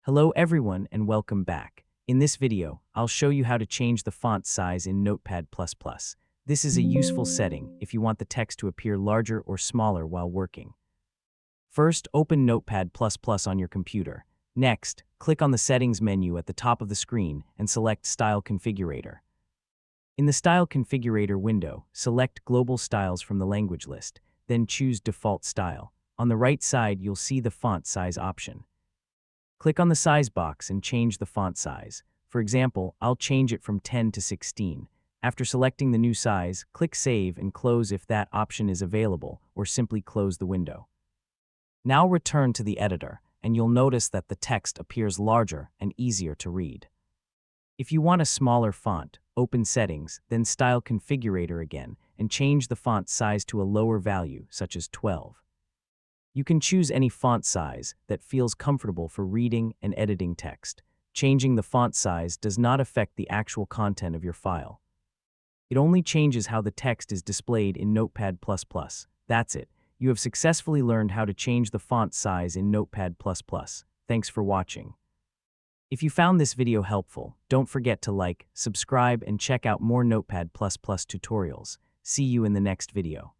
Hello everyone and welcome back. In this video, I'll show you how to change the font size in Notepad++. This is a useful setting if you want the text to appear larger or smaller while working. First, open Notepad++ on your computer. Next, click on the Settings menu at the top of the screen and select Style Configurator. In the Style Configurator window, select Global Styles from the language list, then choose Default Style. On the right side, you'll see the font size option. Click on the size box and change the font size. For example, I'll change it from 10 to 16. After selecting the new size, click Save and close if that option is available, or simply close the window. Now return to the editor, and you'll notice that the text appears larger and easier to read. If you want a smaller font, open Settings, then Style Configurator again, and change the font size to a lower value, such as 12. You can choose any font size that feels comfortable for reading and editing text. Changing the font size does not affect the actual content of your file. It only changes how the text is displayed in Notepad++. That's it. You have successfully learned how to change the font size in Notepad++. Thanks for watching. If you found this video helpful, don't forget to like, subscribe, and check out more Notepad++ tutorials. See you in the next video.